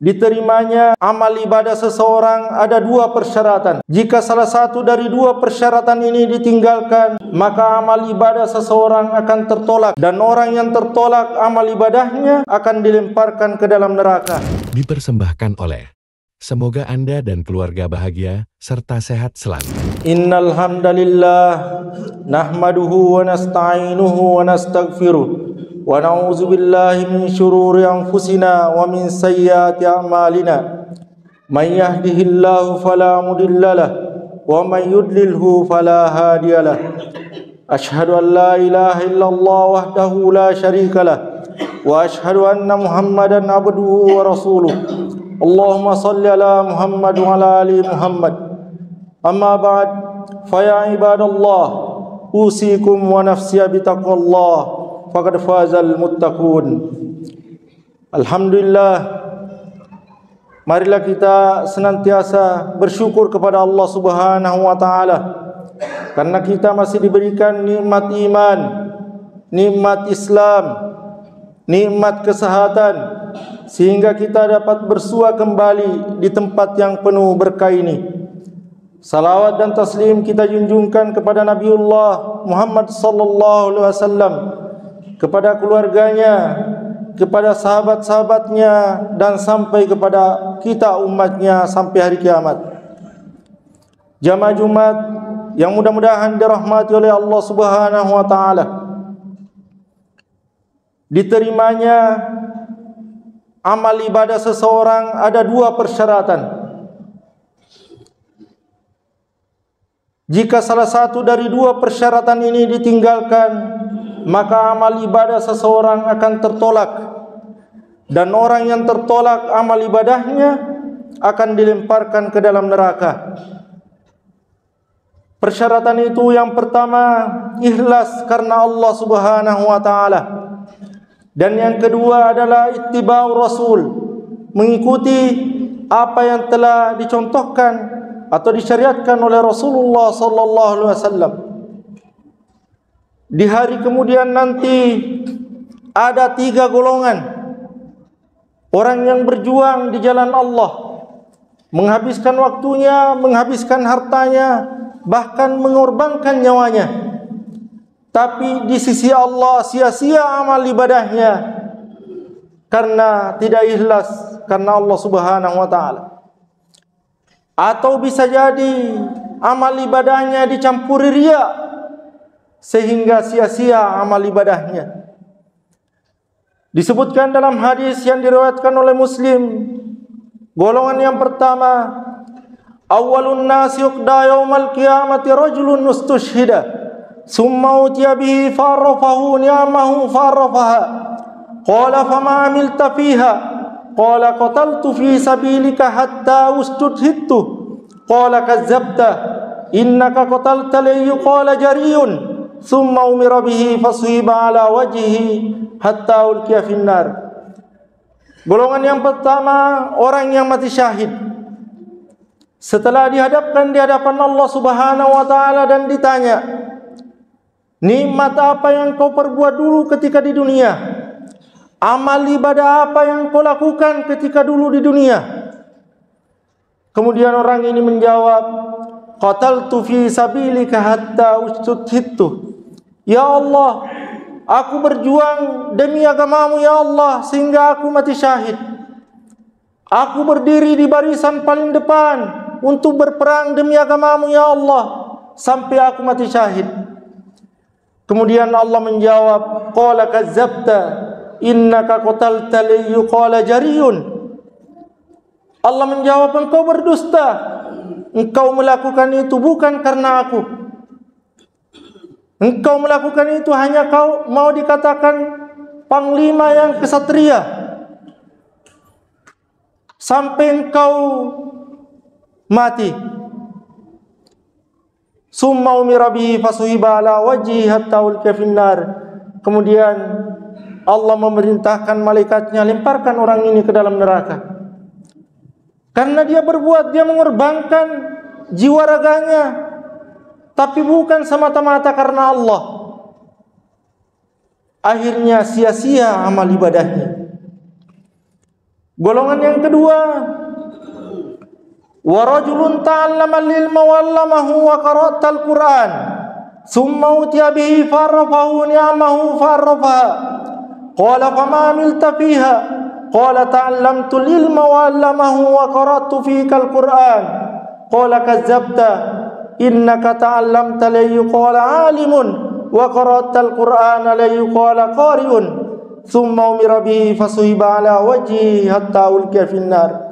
Diterimanya amal ibadah seseorang ada dua persyaratan. Jika salah satu dari dua persyaratan ini ditinggalkan, maka amal ibadah seseorang akan tertolak, dan orang yang tertolak amal ibadahnya akan dilemparkan ke dalam neraka. Dipersembahkan oleh semoga Anda dan keluarga bahagia serta sehat selalu. Innal hamdalillah nahmaduhu wa nasta'inuhu wa nastaghfiruh wa na'udzu billahi min syururi anfusina wa min sayyiati a'malina. May yahdihillahu fala mudhillalah wa may yudlilhu fala hadiyalah. Asyhadu an la ilaha illallah wahdahu la syarikalah wa asyhadu anna Muhammadan abduhu wa rasuluh. Allahumma salli ala Muhammad wa ala ali Muhammad. Amma ba'd, fa ya ibadallah, usikum wa nafsiya bitaqwallah. Faqad fazal muttaqun. Alhamdulillah, marilah kita senantiasa bersyukur kepada Allah Subhanahu wa taala karena kita masih diberikan nikmat iman, nikmat Islam, nikmat kesehatan, sehingga kita dapat bersua kembali di tempat yang penuh berkah ini. Salawat dan taslim kita junjungkan kepada Nabiullah Muhammad sallallahu alaihi wasallam, kepada keluarganya, kepada sahabat-sahabatnya, dan sampai kepada kita umatnya sampai hari kiamat. Jamaah Jumat yang mudah-mudahan dirahmati oleh Allah Subhanahu wa taala, diterimanya amal ibadah seseorang ada dua persyaratan. Jika salah satu dari dua persyaratan ini ditinggalkan, maka amal ibadah seseorang akan tertolak, dan orang yang tertolak amal ibadahnya akan dilemparkan ke dalam neraka. Persyaratan itu yang pertama, ikhlas karena Allah Subhanahu wa taala. Dan yang kedua adalah ittiba'ur rasul, mengikuti apa yang telah dicontohkan atau disyariatkan oleh Rasulullah sallallahu alaihi wasallam. Di hari kemudian nanti ada tiga golongan orang yang berjuang di jalan Allah, menghabiskan waktunya, menghabiskan hartanya, bahkan mengorbankan nyawanya, tapi di sisi Allah sia-sia amal ibadahnya karena tidak ikhlas karena Allah Subhanahu wa taala. Atau bisa jadi amal ibadahnya dicampuri riya sehingga sia-sia amal ibadahnya. Disebutkan dalam hadis yang diriwayatkan oleh Muslim, golongan yang pertama, awwalun nasi yuqda yaumal qiyamati rajulun ustushhida summa utiya bihi farafahu ni'amahu farafaha qala fama amilta fiha qala qataltu fi sabilika hatta ustudhittu qala kazzabta innaka qatalta li qala jariyun summa umira bihi fasuhiba ala wajhihi hatta ulqiya finnar. Golongan yang pertama, orang yang mati syahid setelah dihadapkan di hadapan Allah Subhanahu wa taala dan ditanya, nikmat apa yang kau perbuat dulu ketika di dunia? Amal ibadah apa yang kau lakukan ketika dulu di dunia? Kemudian orang ini menjawab, qataltu fi sabilika hatta ustudhittu. Ya Allah, aku berjuang demi agamamu ya Allah sehingga aku mati syahid. Aku berdiri di barisan paling depan untuk berperang demi agamamu ya Allah sampai aku mati syahid. Kemudian Allah menjawab, qala kazzabta innaka qatalta li yuqala jariyun. Allah menjawab, engkau berdusta, engkau melakukan itu bukan karena aku. Engkau melakukan itu hanya kau mau dikatakan panglima yang kesatria, sampai engkau mati. Summa umira bihi fasuhiba ala wajhi hatta ulqiya finnar. Kemudian Allah memerintahkan malaikatnya, lemparkan orang ini ke dalam neraka. Karena dia berbuat, dia mengorbankan jiwa raganya, tapi bukan semata-mata karena Allah. Akhirnya sia-sia amal ibadahnya. Golongan yang kedua, wa rajulun ta'allama al-ilma wa 'allamahu wa qara'ta al-Qur'an thumma utiya bihi fa'arrafahu ni'amahu fa'arrafaha qala fama 'amilta fiha qala ta'allamtu al-ilma wa 'allamahu wa qara'tu fika al-Qur'an qala kazzabta innaka ta'allamta la yuqala 'alimun wa qara'ta al-Qur'ana la yuqala qari'un thumma umira bihi fasuhiba 'ala wajhihi hatta ulqiya fin nar.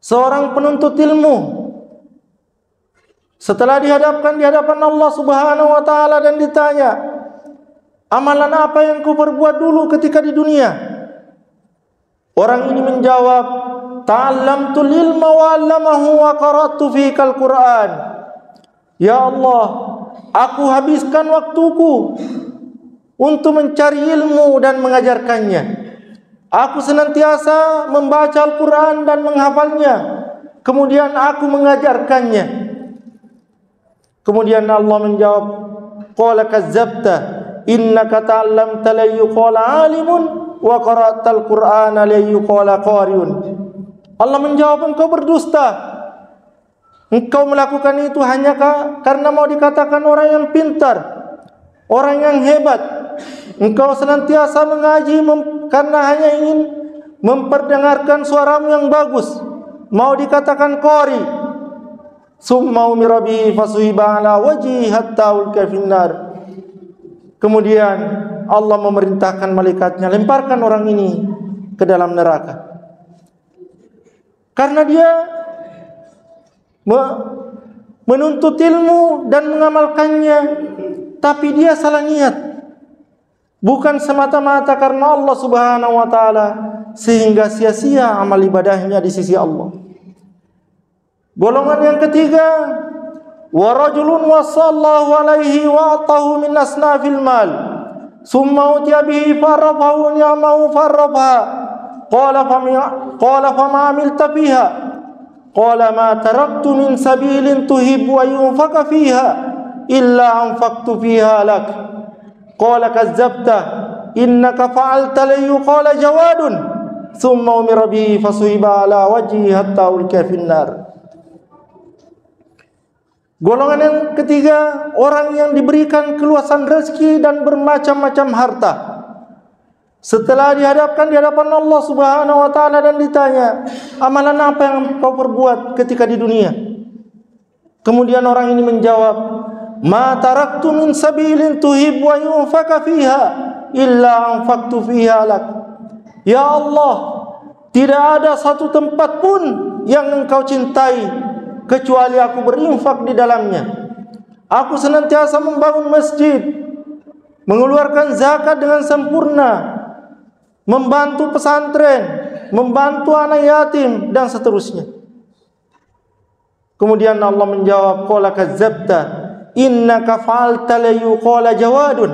Seorang penuntut ilmu setelah dihadapkan di hadapan Allah Subhanahu wa taala dan ditanya, amalan apa yang kau perbuat dulu ketika di dunia? Orang ini menjawab, ta'allamtul ilma wa 'allamahu wa qara'tu fikal Qur'an. Ya Allah, aku habiskan waktuku untuk mencari ilmu dan mengajarkannya. Aku senantiasa membaca Al-Quran dan menghafalnya. Kemudian aku mengajarkannya. Kemudian Allah menjawab, qala kazzabta innaka ta'allamta la yuqala 'alimun wa qara'ta al-Qur'ana la yuqala qari'un. Allah menjawab, engkau berdusta. Engkau melakukan itu hanya karena mau dikatakan orang yang pintar, orang yang hebat. Engkau senantiasa mengaji karena hanya ingin memperdengarkan suaramu yang bagus, mau dikatakan qari. Summa umira bihi fasuhiba 'ala wajhi hatta ulqiya finnar. Kemudian Allah memerintahkan malaikatnya, lemparkan orang ini ke dalam neraka. Karena dia menuntut ilmu dan mengamalkannya, tapi dia salah niat. Bukan semata-mata karena Allah Subhanahu wa taala, sehingga sia-sia amal ibadahnya di sisi Allah. Golongan yang ketiga, wa rajulun wasallahu alaihi wa atahu min asnafil mal summa utiya bihi farafahu ni'amahu farafaha qala fama amilta fiha qala ma taraktu min sabilin tuhibbu an yunfaka fiha illa anfaqtu fiha lak qala kazzabta innaka fa'alta la yuqala jawadun thumma umira bihi fasuhiba ala wajhi hatta ulqiya finnar. Golongan yang ketiga, orang yang diberikan keluasan rezeki dan bermacam-macam harta. Setelah dihadapkan di hadapan Allah Subhanahu wa taala dan ditanya, amalan apa yang kau perbuat ketika di dunia? Kemudian orang ini menjawab, ma taraktu min sabilin tuhibbu an yunfaka fiha illa anfaqtu fiha lak. Ya Allah, tidak ada satu tempat pun yang engkau cintai kecuali aku berinfak di dalamnya. Aku senantiasa membangun masjid, mengeluarkan zakat dengan sempurna, membantu pesantren, membantu anak yatim dan seterusnya. Kemudian Allah menjawab, qala kazzabta innaka fa'alta la yuqala jawadun.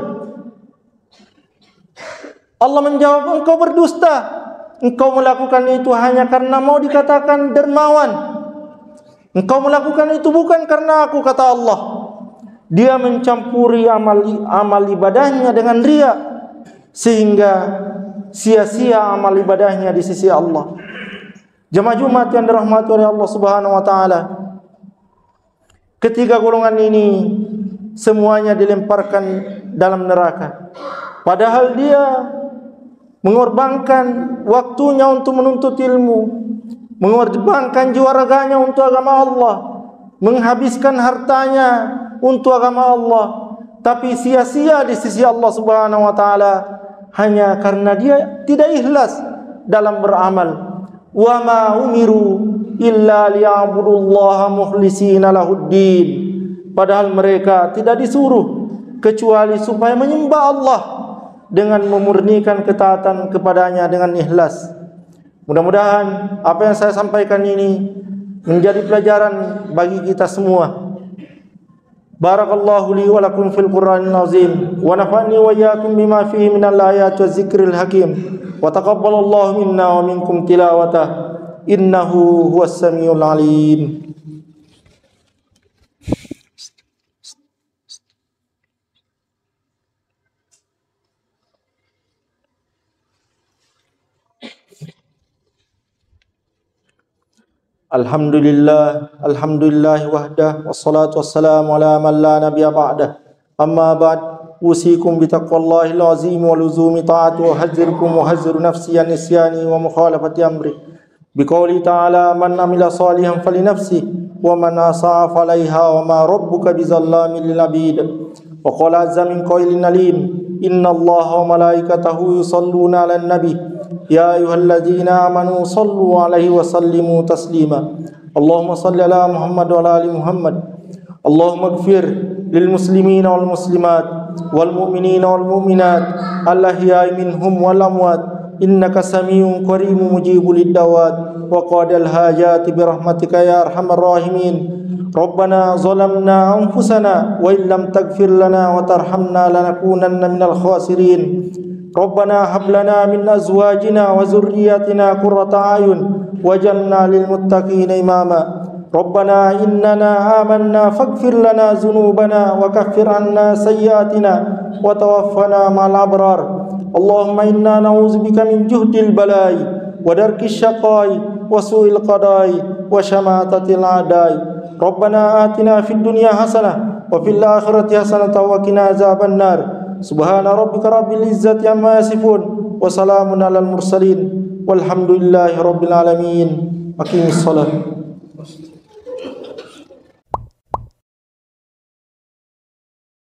Allah menjawab, engkau berdusta. Engkau melakukan itu hanya karena mau dikatakan dermawan. Engkau melakukan itu bukan karena aku, kata Allah. Dia mencampuri amal ibadahnya dengan riya, sehingga sia-sia amal ibadahnya di sisi Allah. Jemaah Jumat yang dirahmati oleh Allah Subhanahu wa taala, ketiga golongan ini semuanya dilemparkan dalam neraka. Padahal dia mengorbankan waktunya untuk menuntut ilmu, mengorbankan jiwa raganya untuk agama Allah, menghabiskan hartanya untuk agama Allah, tapi sia-sia di sisi Allah Subhanahu wa taala hanya karena dia tidak ikhlas dalam beramal. Wa ma umiru illa liya'budullaha mukhlishina lahuddin. Padahal mereka tidak disuruh kecuali supaya menyembah Allah dengan memurnikan ketaatan kepadanya dengan ikhlas. Mudah-mudahan apa yang saya sampaikan ini menjadi pelajaran bagi kita semua. Barakallahu li wa lakum fil Qur'anil azim wa nafa'ni wa iyyakum bima fihi minal ayati waz zikril hakim wa taqabbalallahu minna wa minkum tilawatah innahu huwas samiul alim. Alhamdulillah wahdah, wassalatu wassalamu ala man la nabiyya ba'dah. Amma ba'd, usikum bitaqwallahil azim wa luzumi ta'atu wa hazziru nafsi an nisyani wa mukhalafati amri. Biqauli ta'ala man amila salihan fali nafsi wa man asa'a falaiha wa ma rabbuka bizallamin lil abid. Wa qala azza min qailin alim, inna allaha wa malaikatahu yusalluna 'alan nabi. Ya ayyuhalladzina amanu sallu 'alaihi wa sallimu taslima. Allahumma salli ala Muhammad wa ala ali Muhammad. Allahumma ighfir lil muslimina wal muslimat wal mu'minina wal mu'minat al-ahya'i minhum wal amwat innaka samiun qariibun mujibul da'wat wa qadal hajati bi rahmatika ya arhamar rahimin. Rabbana zalamna anfusana wa illam taghfir lana wa tarhamna lanakunanna minal khasirin. Rabbana hab lana min azwajina wa zurriyyatina qurrata a'yun waj'alna lil muttaqina imama. Rabbana innana amanna faghfir lana dhunubana wa kaffir 'anna sayyi'atina wa tawaffana ma'al abrar. Allahumma inna na'udzubika min juhdil bala'i wa darkis syaqa'i wa su'il qada'i wa syamatatil a'da'i. Rabbana atina fid dunya hasanah wa fil akhirati hasanah wa qina azaban nar. Subhana rabbika rabbil izzati amma yasifun wa salamun alal mursalin walhamdulillahi rabbil alamin. Aqimis shalah.